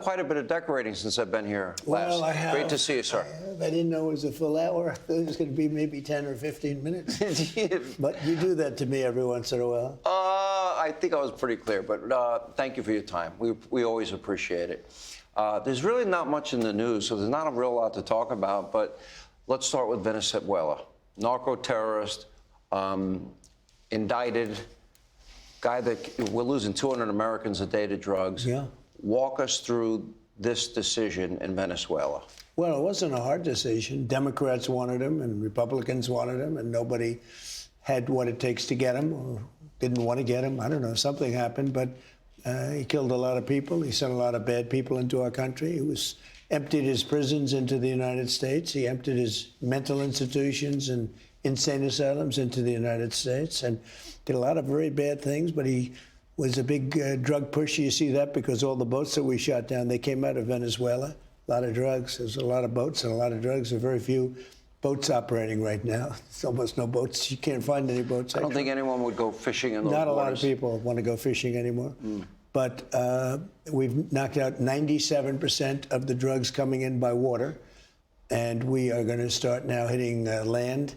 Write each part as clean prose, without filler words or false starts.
Quite a bit of decorating since I've been here last. Well, I have. Great to see you, sir. I didn't know it was a full hour. I thought it was going to be maybe 10 or 15 minutes. But you do that to me every once in a while. I think I was pretty clear, but thank you for your time. We always appreciate it. There's really not much in the news, so there's not a real lot to talk about, but let's start with Venezuela. Narco-terrorist, indicted, guy that we're losing 200 Americans a day to drugs. Yeah. Walk us through this decision in Venezuela. Well, it wasn't a hard decision. Democrats wanted him and Republicans wanted him, and nobody had what it takes to get him or didn't want to get him. I don't know, something happened, but he killed a lot of people. He sent a lot of bad people into our country. He emptied his prisons into the United States. He emptied his mental institutions and insane asylums into the United States and did a lot of very bad things, but he was a big drug pusher. You see that because all the boats that we shot down, they came out of Venezuela. A lot of drugs. There's a lot of boats and a lot of drugs. There are very few boats operating right now. There's almost no boats. You can't find any boats. I don't think anyone would go fishing in those Not waters. a lot of people want to go fishing anymore. But we've knocked out 97% of the drugs coming in by water. And we are going to start now hitting land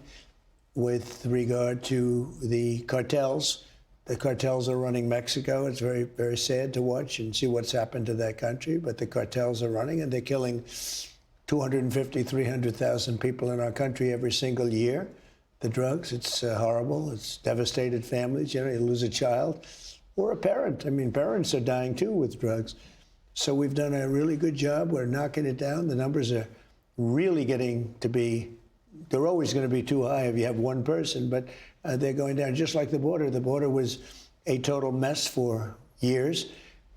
with regard to the cartels. The cartels are running Mexico. It's very, very sad to watch and see what's happened to that country. But the cartels are running, and they're killing 250, 300,000 people in our country every single year. The drugs, it's horrible. It's devastated families. You know, you lose a child or a parent. I mean, parents are dying, too, with drugs. So we've done a really good job. We're knocking it down. The numbers are really getting to be, they're always going to be too high if you have one person, but they're going down just like the border. The border was a total mess for years.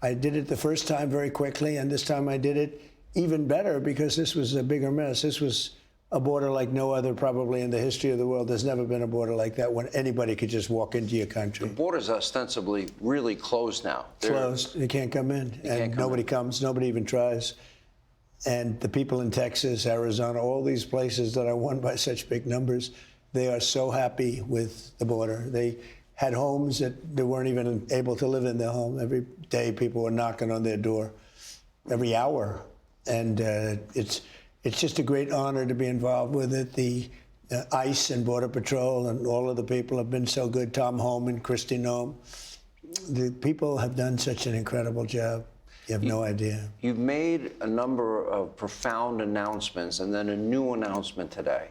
I did it the first time very quickly, and this time I did it even better because this was a bigger mess. This was a border like no other probably in the history of the world. There's never been a border like that when anybody could just walk into your country. The border's ostensibly really closed now. Closed. You can't come in. And nobody comes. Nobody even tries. And the people in Texas, Arizona, all these places that are won by such big numbers, they are so happy with the border. They had homes that they weren't even able to live in their home. Every day people were knocking on their door, every hour. And it's just a great honor to be involved with it. The ICE and Border Patrol and all of the people have been so good. Tom Home and Christy Nome. The people have done such an incredible job. You have no idea. You've made a number of profound announcements and then a new announcement today.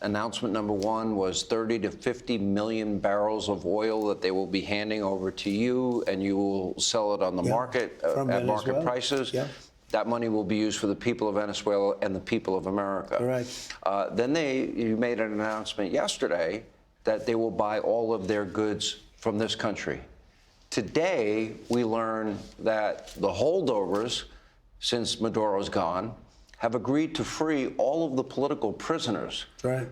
Announcement number one was 30 to 50 million barrels of oil that they will be handing over to you, and you will sell it on the market at market prices. Yeah. That money will be used for the people of Venezuela and the people of America. Correct. Then you made an announcement yesterday that they will buy all of their goods from this country. Today, we learn that the holdovers, since Maduro's gone, have agreed to free all of the political prisoners. Right.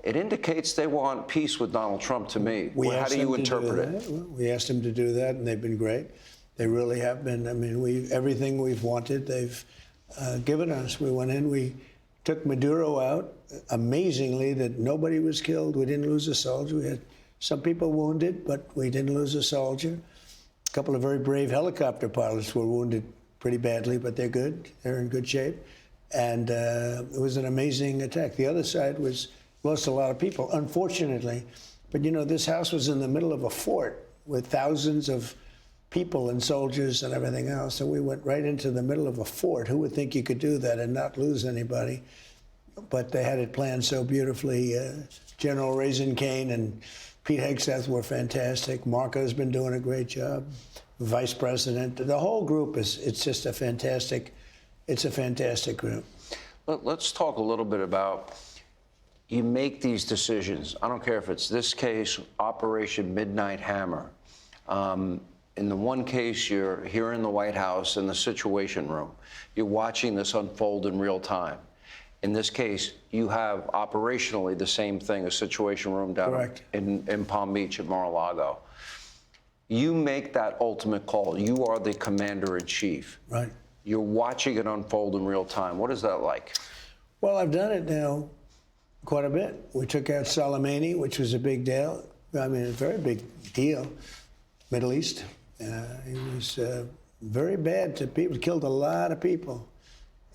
It indicates they want peace with Donald Trump to me. How do you interpret it? Well, we asked them to do that, and they've been great. They really have been. I mean, everything we've wanted, they've given us. We went in, we took Maduro out. Amazingly, that nobody was killed. We didn't lose a soldier. We had some people wounded, but we didn't lose a soldier. A couple of very brave helicopter pilots were wounded pretty badly, but they're good. They're in good shape. And it was an amazing attack. The other side lost a lot of people, unfortunately. But, you know, this house was in the middle of a fort with thousands of people and soldiers and everything else. And we went right into the middle of a fort. Who would think you could do that and not lose anybody? But they had it planned so beautifully. General Raisin Kane and Pete Hegseth were fantastic. Marco's been doing a great job. Vice President, the whole group it's just a fantastic group. Let's talk a little bit about, you make these decisions. I don't care if it's this case, Operation Midnight Hammer. In the one case, you're here in the White House in the Situation Room. You're watching this unfold in real time. In this case, you have operationally the same thing, a Situation Room down in Palm Beach at Mar-a-Lago. You make that ultimate call. You are the commander-in-chief. Right. You're watching it unfold in real time. What is that like? Well, I've done it now quite a bit. We took out Soleimani, which was a big deal. I mean, a very big deal. Middle East. He was very bad to people, killed a lot of people.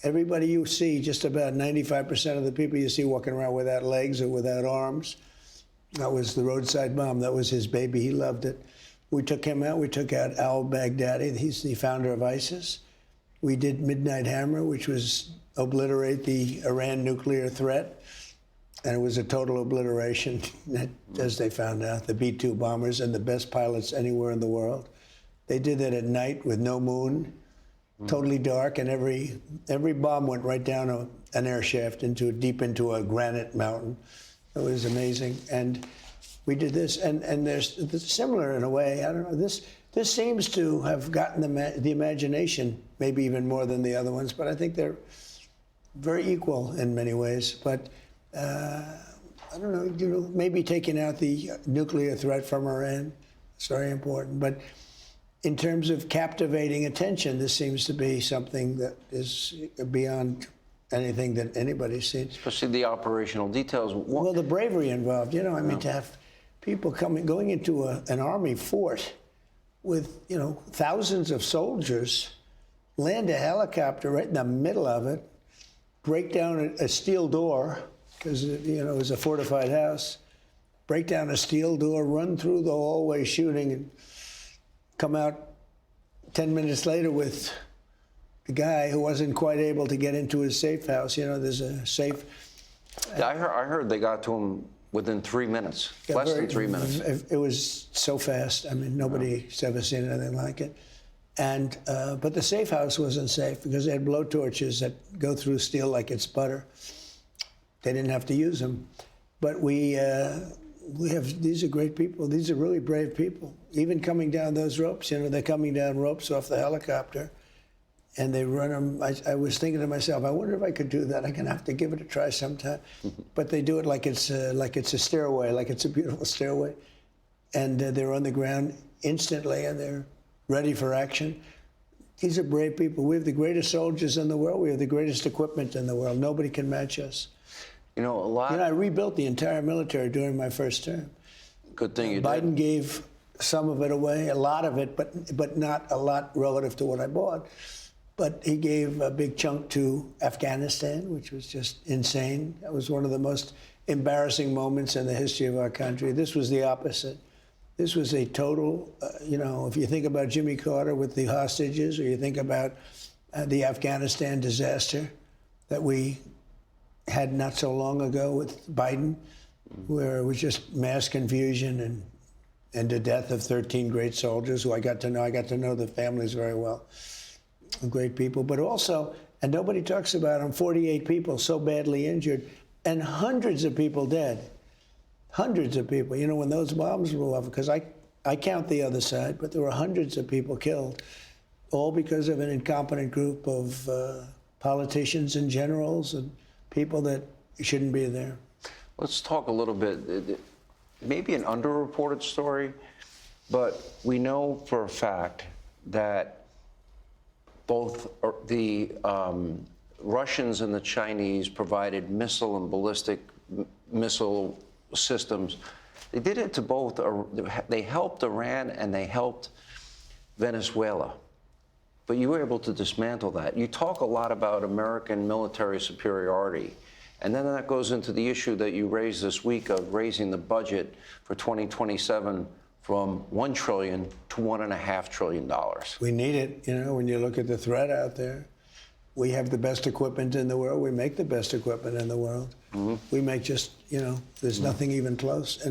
Everybody you see, just about 95% of the people you see walking around without legs or without arms, that was the roadside bomb. That was his baby. He loved it. We took him out. We took out al-Baghdadi. He's the founder of ISIS. We did Midnight Hammer, which was obliterate the Iran nuclear threat. And it was a total obliteration, as they found out. The B-2 bombers and the best pilots anywhere in the world. They did that at night with no moon, totally dark, and every bomb went right down an air shaft deep into a granite mountain. It was amazing. And we did this, and there's similar in a way. I don't know. This seems to have gotten the imagination, maybe even more than the other ones. But I think they're very equal in many ways. But I don't know. You know, maybe taking out the nuclear threat from Iran is very important. But in terms of captivating attention, this seems to be something that is beyond anything that anybody's seen. Especially the operational details. Well, the bravery involved, you know, I mean, to have people going into an army fort with, you know, thousands of soldiers, land a helicopter right in the middle of it, break down a steel door, because, you know, it was a fortified house, break down a steel door, run through the hallway shooting, and come out 10 minutes later with the guy who wasn't quite able to get into his safe house. You know, there's a safe. Yeah, I heard they got to him within 3 minutes, less than 3 minutes. It was so fast. I mean, nobody's ever seen anything like it. And but the safe house wasn't safe because they had blowtorches that go through steel like it's butter. They didn't have to use them. But we have, these are great people. These are really brave people. Even coming down those ropes, you know, they're coming down ropes off the helicopter, and they run them. I was thinking to myself, I wonder if I could do that. I'm gonna have to give it a try sometime. But they do it like it's a stairway, like it's a beautiful stairway, and they're on the ground instantly, and they're ready for action. These are brave people. We have the greatest soldiers in the world. We have the greatest equipment in the world. Nobody can match us. You know, a lot. You know, I rebuilt the entire military during my first term. Good thing you did. Biden gave some of it away, a lot of it, but not a lot relative to what I bought. But he gave a big chunk to Afghanistan, which was just insane. That was one of the most embarrassing moments in the history of our country. This was the opposite. This was a total, you know, if you think about Jimmy Carter with the hostages, or you think about the Afghanistan disaster that we had not so long ago with Biden, where it was just mass confusion and the death of 13 great soldiers who I got to know. I got to know the families very well. Great people, but also, and nobody talks about them, 48 people so badly injured and hundreds of people dead. Hundreds of people. You know, when those bombs blew off, because I count the other side, but there were hundreds of people killed, all because of an incompetent group of politicians and generals and people that shouldn't be there. Let's talk a little bit, maybe an underreported story, but we know for a fact that both the Russians and the Chinese provided missile and ballistic missile systems. They did it to both. They helped Iran and they helped Venezuela. But you were able to dismantle that. You talk a lot about American military superiority. And then that goes into the issue that you raised this week of raising the budget for 2027 from $1 trillion to $1.5 trillion. We need it. You know, when you look at the threat out there, we have the best equipment in the world. We make the best equipment in the world. Mm-hmm. We make just, you know, there's nothing even close.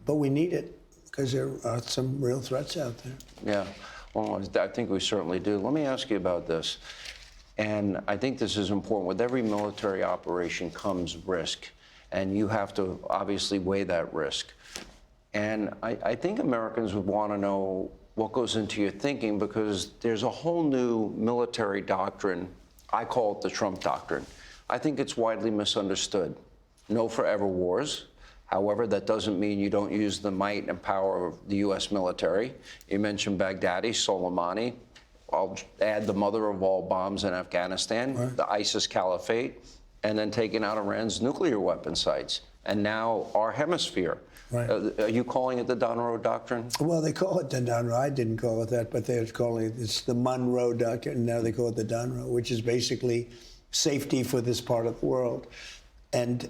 But we need it because there are some real threats out there. Yeah. Well, I think we certainly do. Let me ask you about this. And I think this is important. With every military operation comes risk, and you have to obviously weigh that risk. And I think Americans would want to know what goes into your thinking, because there's a whole new military doctrine. I call it the Trump doctrine. I think it's widely misunderstood. No forever wars. However, that doesn't mean you don't use the might and power of the U.S. military. You mentioned Baghdadi, Soleimani. I'll add the mother of all bombs in Afghanistan, right. The ISIS caliphate, and then taking out Iran's nuclear weapon sites. and now our hemisphere. Right. Are you calling it the Monroe Doctrine? Well, they call it the Monroe. I didn't call it that, but they're calling it's the Monroe Doctrine. Now they call it the Monroe, which is basically safety for this part of the world. And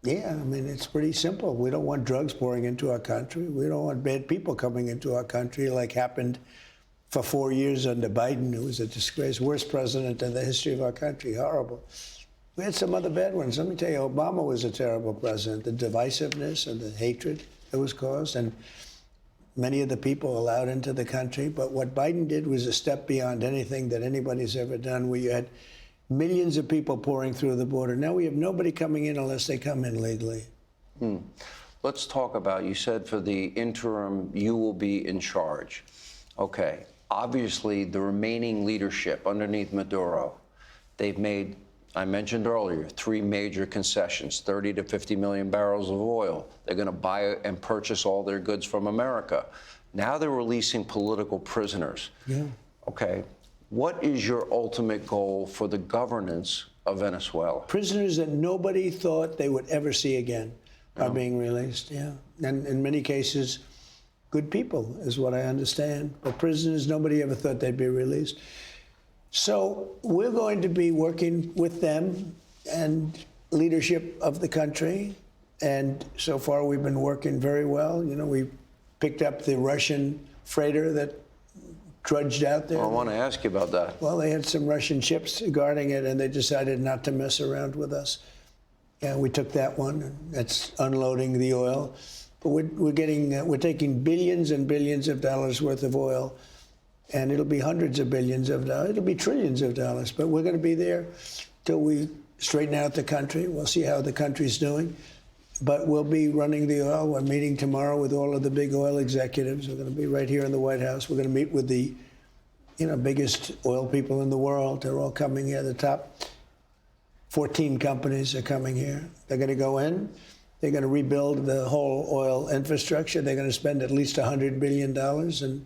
yeah, I mean, it's pretty simple. We don't want drugs pouring into our country. We don't want bad people coming into our country like happened for 4 years under Biden, who was a disgrace, worst president in the history of our country, horrible. We had some other bad ones. Let me tell you, Obama was a terrible president. The divisiveness and the hatred that was caused, and many of the people allowed into the country. But what Biden did was a step beyond anything that anybody's ever done, where you had millions of people pouring through the border. Now we have nobody coming in unless they come in legally. Let's talk about, you said for the interim, you will be in charge. Okay. Obviously, the remaining leadership underneath Maduro, they've made, I mentioned earlier, 3 major concessions, 30 to 50 million barrels of oil. They're going to buy and purchase all their goods from America. Now they're releasing political prisoners. Yeah. Okay. What is your ultimate goal for the governance of Venezuela? Prisoners that nobody thought they would ever see again are being released, yeah. And in many cases, good people is what I understand. But prisoners, nobody ever thought they'd be released. So we're going to be working with them and leadership of the country. And so far, we've been working very well. You know, we picked up the Russian freighter that trudged out there. Well, I want to ask you about that. Well, they had some Russian ships guarding it, and they decided not to mess around with us. And we took that one. And that's unloading the oil. But we're taking billions and billions of dollars worth of oil, and it'll be hundreds of billions of dollars. It'll be trillions of dollars. But we're going to be there till we straighten out the country. We'll see how the country's doing. But we'll be running the oil. We're meeting tomorrow with all of the big oil executives. We're going to be right here in the White House. We're going to meet with the, biggest oil people in the world. They're all coming here. The top 14 companies are coming here. They're going to go in. They're going to rebuild the whole oil infrastructure. They're going to spend at least $100 billion. And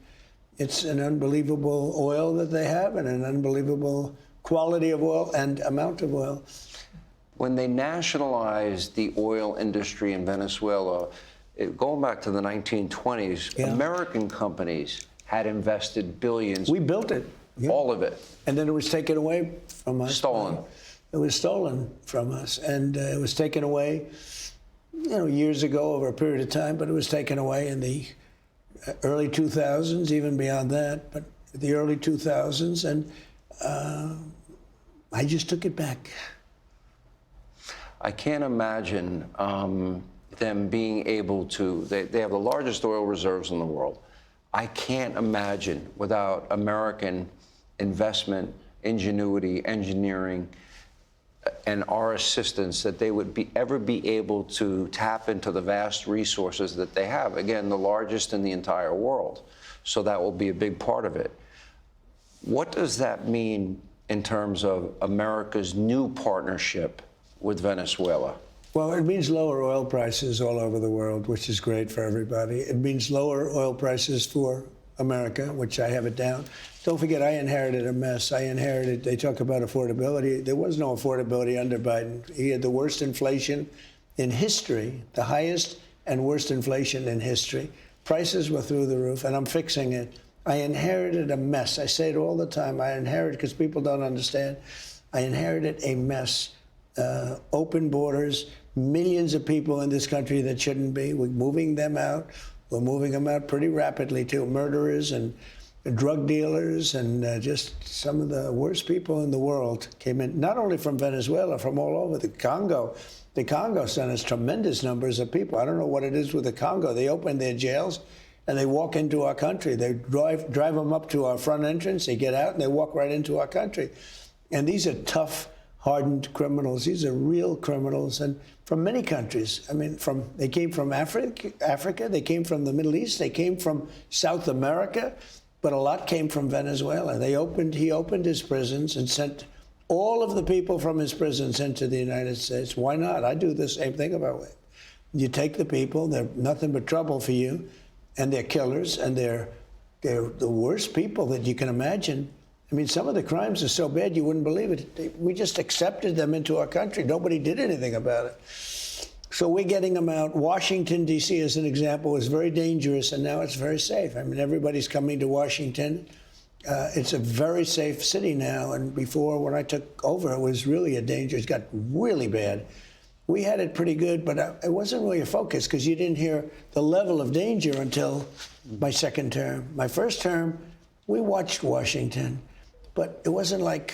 it's an unbelievable oil that they have and an unbelievable quality of oil and amount of oil. When they nationalized the oil industry in Venezuela, going back to the 1920s, American companies had invested billions. We built it. Yeah. All of it. And then it was taken away from us. Stolen. It was stolen from us. And it was taken away, years ago over a period of time, but it was taken away in the early 2000s, even beyond that, but the early 2000s. And I just took it back. I can't imagine them being able to, they have the largest oil reserves in the world. I can't imagine without American investment, ingenuity, engineering, and our assistance that they would ever be able to tap into the vast resources that they have. Again, the largest in the entire world. So that will be a big part of it. What does that mean in terms of America's new partnership with Venezuela? Well, it means lower oil prices all over the world, which is great for everybody. It means lower oil prices for America, which I have it down. Don't forget, I inherited a mess. They talk about affordability. There was no affordability under Biden. He had the worst inflation in history, the highest and worst inflation in history. Prices were through the roof, and I'm fixing it. I inherited a mess. I say it all the time. I inherited, because people don't understand, I inherited a mess. Open borders, millions of people in this country that shouldn't be. We're moving them out. We're moving them out pretty rapidly, too. Murderers and drug dealers and just some of the worst people in the world came in, not only from Venezuela, from all over. The Congo sent us tremendous numbers of people. I don't know what it is with the Congo. They open their jails and they walk into our country. They drive them up to our front entrance. They get out and they walk right into our country. And these are tough, hardened criminals. These are real criminals, and from many countries. I mean, they came from Africa, they came from the Middle East, they came from South America, but a lot came from Venezuela. He opened his prisons and sent all of the people from his prisons into the United States. Why not? I do the same thing about it. You take the people, they're nothing but trouble for you, and they're killers, and they're the worst people that you can imagine. I mean, some of the crimes are so bad you wouldn't believe it. We just accepted them into our country. Nobody did anything about it. So we're getting them out. Washington, D.C., as an example, was very dangerous, and now it's very safe. I mean, everybody's coming to Washington. It's a very safe city now, and before, when I took over, it was really a danger. It got really bad. We had it pretty good, but it wasn't really a focus because you didn't hear the level of danger until my second term. My first term, we watched Washington, but it wasn't like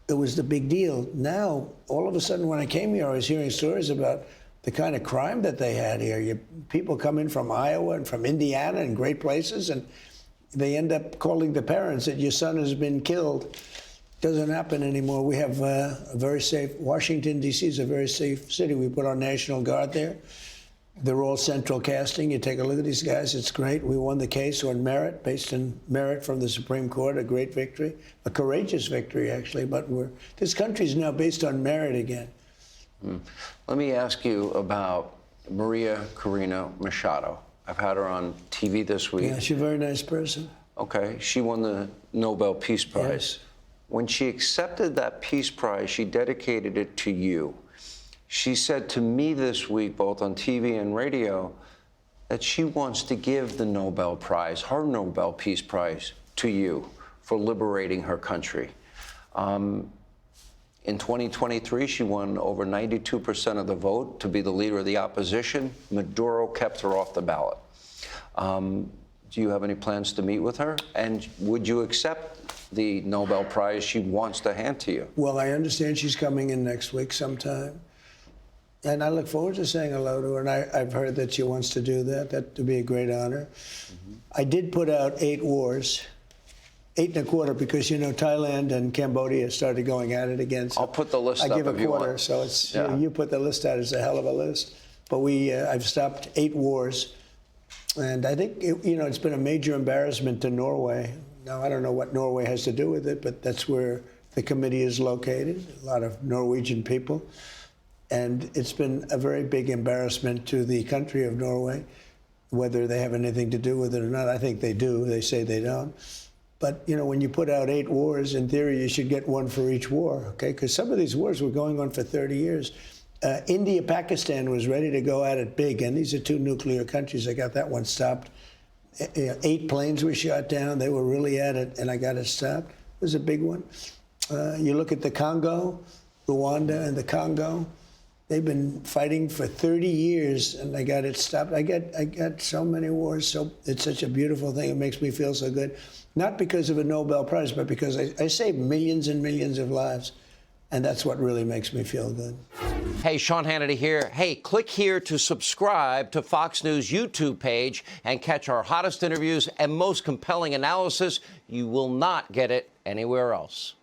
it was the big deal. Now, all of a sudden, when I came here, I was hearing stories about the kind of crime that they had here. People come in from Iowa and from Indiana and great places, and they end up calling the parents that your son has been killed. Doesn't happen anymore. We have a very safe, Washington, D.C. is a very safe city. We put our National Guard there. They're all central casting. You take a look at these guys, it's great. We won the case on merit, based on merit from the Supreme Court, a great victory, a courageous victory, actually, but this country is now based on merit again. Let me ask you about Maria Corina Machado. I've had her on TV this week. Yeah, she's a very nice person. Okay, she won the Nobel Peace Prize. Yes. When she accepted that Peace Prize, she dedicated it to you. She said to me this week, both on TV and radio, that she wants to give the Nobel Prize, her Nobel Peace Prize, to you for liberating her country. In 2023, she won over 92% of the vote to be the leader of the opposition. Maduro kept her off the ballot. Do you have any plans to meet with her? And would you accept the Nobel Prize she wants to hand to you? Well, I understand she's coming in next week sometime. And I look forward to saying hello to her. And I've heard that she wants to do that. That would be a great honor. I did put out 8 wars, 8 and a quarter, because, you know, Thailand and Cambodia started going at it again. So I'll put the list up I give if a you quarter, want. so it's, Yeah. you put the list out. It's a hell of a list. But I've stopped 8 wars. And I think, it's been a major embarrassment to Norway. Now, I don't know what Norway has to do with it, but that's where the committee is located, a lot of Norwegian people. And it's been a very big embarrassment to the country of Norway, whether they have anything to do with it or not. I think they do. They say they don't. But, when you put out 8 wars, in theory, you should get 1 for each war, okay? Because some of these wars were going on for 30 years. India, Pakistan was ready to go at it big, and these are 2 nuclear countries. I got that one stopped. 8 planes were shot down. They were really at it, and I got it stopped. It was a big one. You look at the Congo, Rwanda and the Congo. They've been fighting for 30 years, and I got it stopped. I got so many wars, so it's such a beautiful thing. It makes me feel so good. Not because of a Nobel Prize, but because I saved millions and millions of lives, and that's what really makes me feel good. Hey, Sean Hannity here. Hey, click here to subscribe to Fox News YouTube page and catch our hottest interviews and most compelling analysis. You will not get it anywhere else.